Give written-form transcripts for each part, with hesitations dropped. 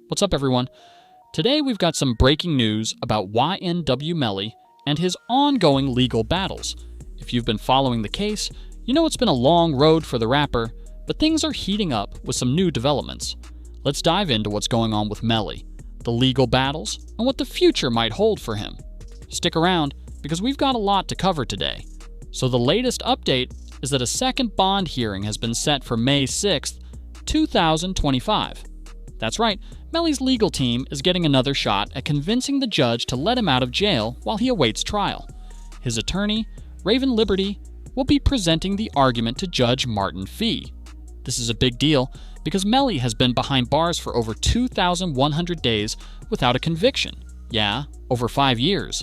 What's up, everyone? Today we've got some breaking news about YNW Melly and his ongoing legal battles. If you've been following the case, you know it's been a long road for the rapper, but things are heating up with some new developments. Let's dive into what's going on with Melly, the legal battles, and what the future might hold for him. Stick around, because we've got a lot to cover today. So the latest update is that a second bond hearing has been set for May 6th, 2025. That's right, Melly's legal team is getting another shot at convincing the judge to let him out of jail while he awaits trial. His attorney, Raven Liberty, will be presenting the argument to Judge Martin Fee. This is a big deal because Melly has been behind bars for over 2,100 days without a conviction. Yeah, over 5 years.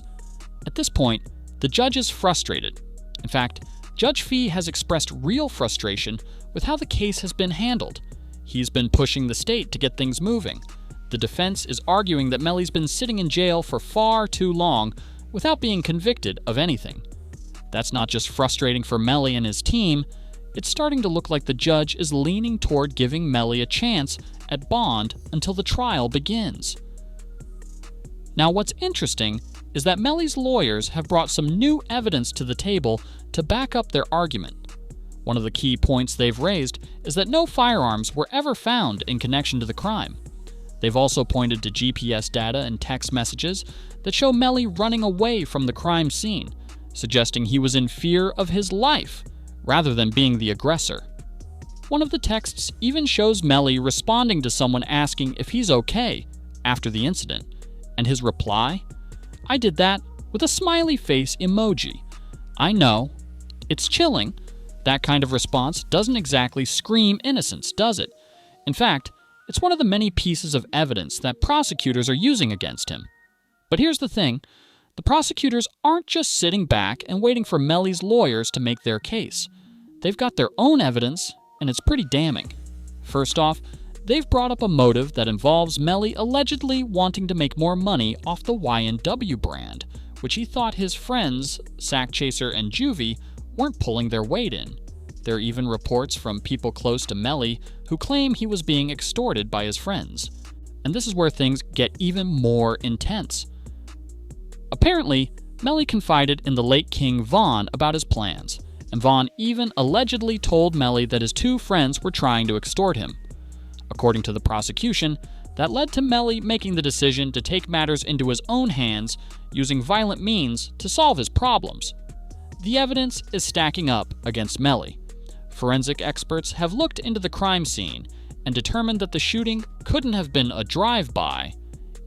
At this point, the judge is frustrated. In fact, Judge Fee has expressed real frustration with how the case has been handled. He's been pushing the state to get things moving. The defense is arguing that Melly's been sitting in jail for far too long without being convicted of anything. That's not just frustrating for Melly and his team, it's starting to look like the judge is leaning toward giving Melly a chance at bond until the trial begins. Now, what's interesting is that Melly's lawyers have brought some new evidence to the table to back up their argument. One of the key points they've raised is that no firearms were ever found in connection to the crime. They've also pointed to GPS data and text messages that show Melly running away from the crime scene, suggesting he was in fear of his life rather than being the aggressor. One of the texts even shows Melly responding to someone asking if he's okay after the incident, and his reply, "I did that," with a smiley face emoji. I know, it's chilling. That kind of response doesn't exactly scream innocence, does it? In fact, it's one of the many pieces of evidence that prosecutors are using against him. But here's the thing, the prosecutors aren't just sitting back and waiting for Melly's lawyers to make their case. They've got their own evidence, and it's pretty damning. First off, they've brought up a motive that involves Melly allegedly wanting to make more money off the YNW brand, which he thought his friends, Sack Chaser and Juvie, weren't pulling their weight in. There are even reports from people close to Melly who claim he was being extorted by his friends. And this is where things get even more intense. Apparently, Melly confided in the late King Vaughn about his plans, and Vaughn even allegedly told Melly that his two friends were trying to extort him. According to the prosecution, that led to Melly making the decision to take matters into his own hands, using violent means to solve his problems. The evidence is stacking up against Melly. Forensic experts have looked into the crime scene and determined that the shooting couldn't have been a drive-by.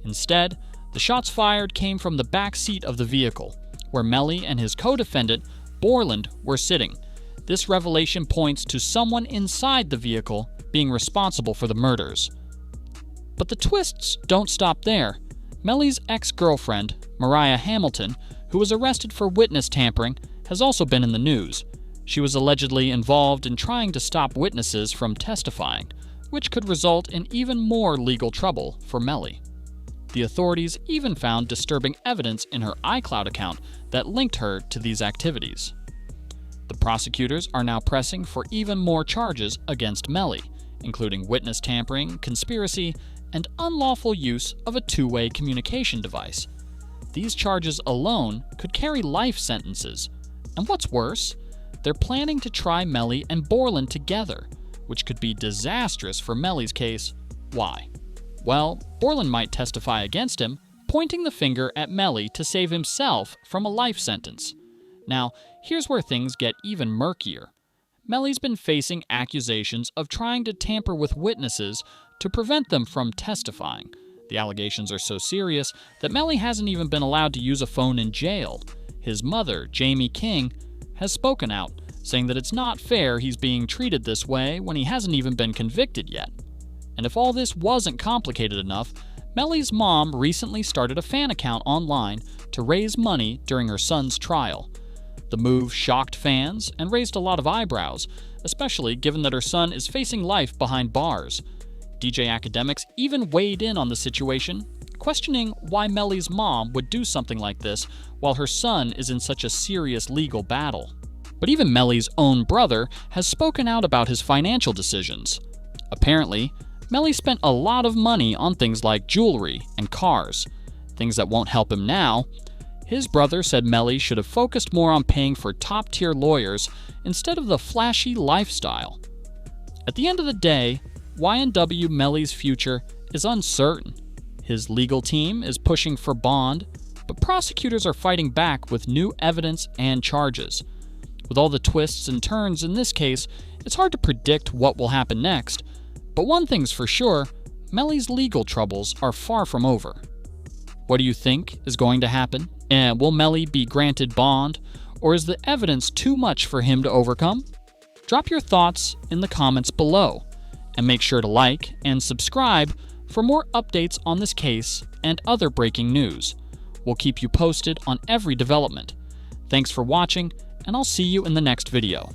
Instead, the shots fired came from the back seat of the vehicle, where Melly and his co-defendant, Borland, were sitting. This revelation points to someone inside the vehicle being responsible for the murders. But the twists don't stop there. Melly's ex-girlfriend, Mariah Hamilton, who was arrested for witness tampering, has also been in the news. She was allegedly involved in trying to stop witnesses from testifying, which could result in even more legal trouble for Melly. The authorities even found disturbing evidence in her iCloud account that linked her to these activities. The prosecutors are now pressing for even more charges against Melly, including witness tampering, conspiracy, and unlawful use of a two-way communication device. These charges alone could carry life sentences. And what's worse, they're planning to try Melly and Borland together, which could be disastrous for Melly's case. Why? Well, Borland might testify against him, pointing the finger at Melly to save himself from a life sentence. Now, here's where things get even murkier. Melly's been facing accusations of trying to tamper with witnesses to prevent them from testifying. The allegations are so serious that Melly hasn't even been allowed to use a phone in jail. His mother, Jamie King, has spoken out, saying that it's not fair he's being treated this way when he hasn't even been convicted yet. And if all this wasn't complicated enough, Melly's mom recently started a fan account online to raise money during her son's trial. The move shocked fans and raised a lot of eyebrows, especially given that her son is facing life behind bars. DJ Academics even weighed in on the situation, questioning why Melly's mom would do something like this while her son is in such a serious legal battle. But even Melly's own brother has spoken out about his financial decisions. Apparently, Melly spent a lot of money on things like jewelry and cars, things that won't help him now. His brother said Melly should have focused more on paying for top-tier lawyers instead of the flashy lifestyle. At the end of the day, YNW Melly's future is uncertain. His legal team is pushing for bond, but prosecutors are fighting back with new evidence and charges. With all the twists and turns in this case, it's hard to predict what will happen next. But one thing's for sure, Melly's legal troubles are far from over. What do you think is going to happen? And will Melly be granted bond, or is the evidence too much for him to overcome? Drop your thoughts in the comments below, and make sure to like and subscribe for more updates on this case and other breaking news. We'll keep you posted on every development. Thanks for watching, and I'll see you in the next video.